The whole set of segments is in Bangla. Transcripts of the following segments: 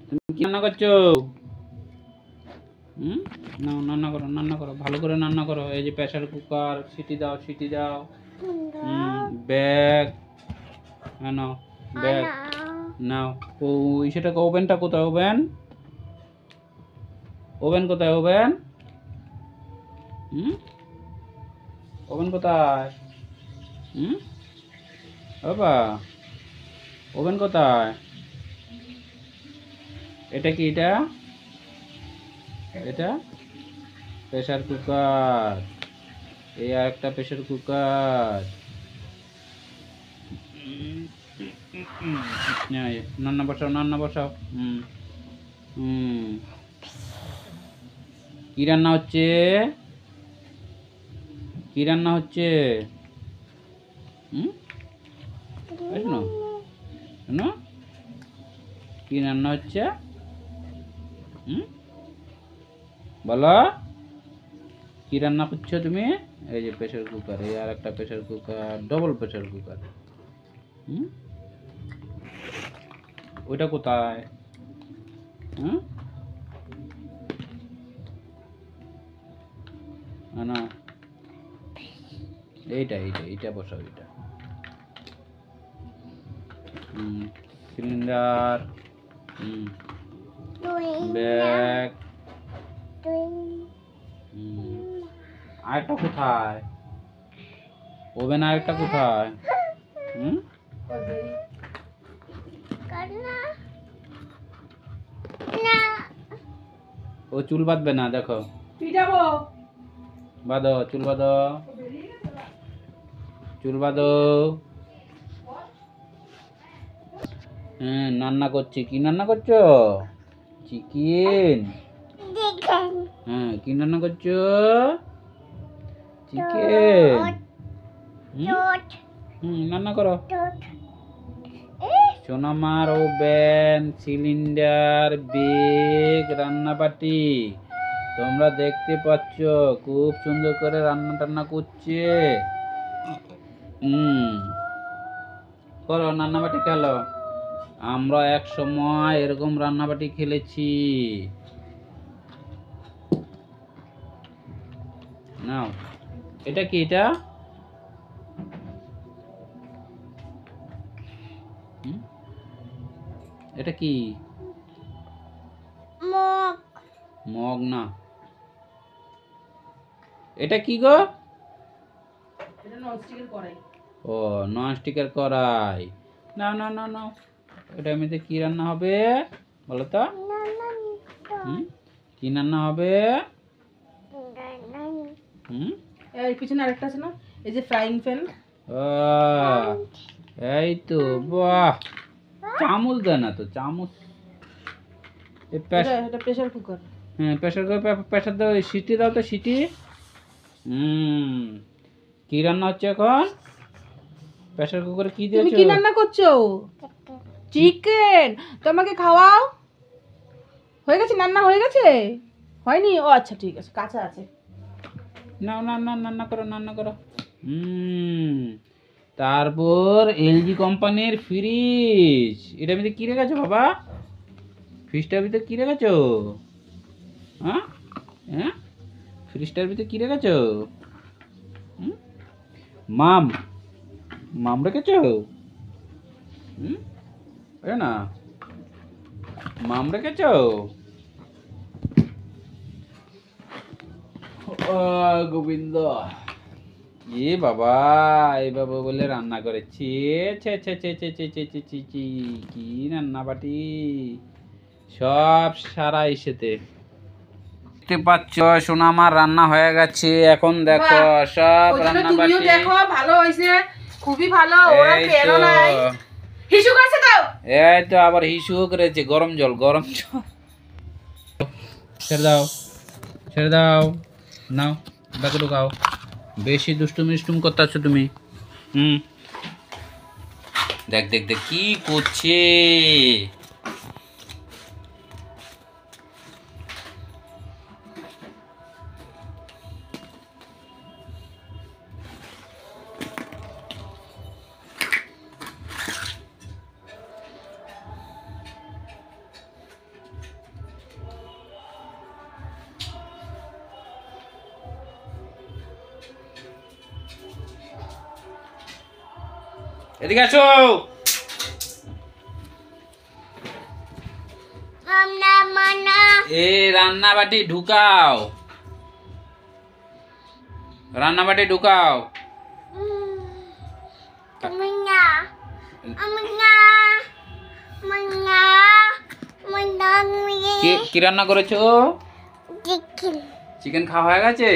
তুমি কি রান্না করছো? নাও রান্না করো ভালো করে রান্না করো। এই যে প্রেসার কুকার, সিটি দাও। ব্যাগ নাও, ব্যাগ নাও। ওই সেটা ওভেনটা কোথায়? ওভেন কোথায়? ওভেন কোথায়? বাবা ওভেন কোথায়? এটা কি? এটা প্রেসার কুকার। এই আর একটা প্রেসার কুকার। রান্না বসাও। কি রান্না হচ্ছে? কি রান্না হচ্ছে? কি রান্না হচ্ছে? বলো কি রান্না করছো তুমি? এই যে প্রেসার কুকার, এই আর একটা pressure cooker, double pressure cooker. ওইটা কোথায়? না এইটা বসাও। এটা সিলিন্ডার, ব্যাগ। আরেকটা কোথায়? ওভেন আরেকটা কোথায়? ও চুল বাঁধবে না, দেখো বাঁধো, চুল বাঁধো। রান্না করছি। কি রান্না করছো? চিকেন। কি রান্না করছো? চিকেন। রান্না করো। সোনামার ওভেন, সিলিন্ডার, বেগ, রান্নাবাটি তোমরা দেখতে পাচ্ছ। খুব সুন্দর করে রান্না টান্না করছে। করো রান্নাবাটি খেলো। আমরা এক সময় এরকম রান্নাবাটি খেলেছি। নাও, এটা কি? এটা কি? মগ না। এটা কি গো? ও ননস্টিকের কড়াই। নাও। এটা এমনিতে কি রান্না হবে বলো তো? কি রান্না হবে? এই পিছনে আরেকটা আছে না, এই যে ফ্রাইং প্যান। এই তো বাহ, চামচ দেয় না তো, চামচ। এটা প্রেসার কুকার। প্রেসার দাও, সিটি দাও তো, সিটি। কি রান্না হচ্ছে এখন? প্রেসার কুকারে কি দিয়েছো? তুমি কি রান্না করছো? চিকেন। তোমাকে খাওয়াও। হয়ে গেছে? রান্না হয়ে গেছে? হয়নি? ও আচ্ছা ঠিক আছে, কাঁচা আছে। নাও রান্না করো। তারপর এলজি কোম্পানির ফ্রিজ। এটা ভিতরে কি রেখেছো বাবা? ফ্রিজটার ভিতরে কি রেখেছো? ফ্রিজটার ভিতরে কি রেখেছো? মাম রেখেছো? না মাম রেখেছো? গোবিন্দ, এ বাবা বলে রান্না করেছি। কি রান্না বাটি, সব সারা এসেতে। দেখতে পাচ্ছ সোনা আমার রান্না হয়ে গেছে। এখন দেখো সব রান্না বাটি। তুমিও দেখো, ভালো হয়েছে, খুবই ভালো। ওরা পেলো নাই, হিসু করছে তো। এই তো আবার হিসু করেছে। গরম জল ছেড়ে দাও। নাও ব্যাগে ঢুকাও। বেশি দুষ্টুম করতেছো তুমি। দেখ কি করছে। এদিকে আসো। এ রান্না বাটি ঢুকাও, রান্না বাটি ঢুকাও। কি রান্না করেছো? চিকেন খাওয়া হয়ে গেছে?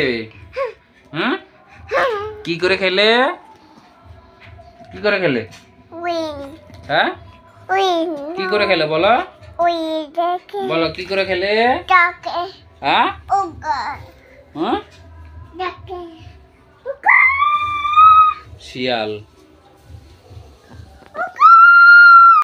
হ্যাঁ, কি করে খেলে? কি করে খেলে? হ্যাঁ, কি করে খেলে বলো? বলো কি করে খেলে? হ্যাঁ, হ্যাঁ, শিয়াল।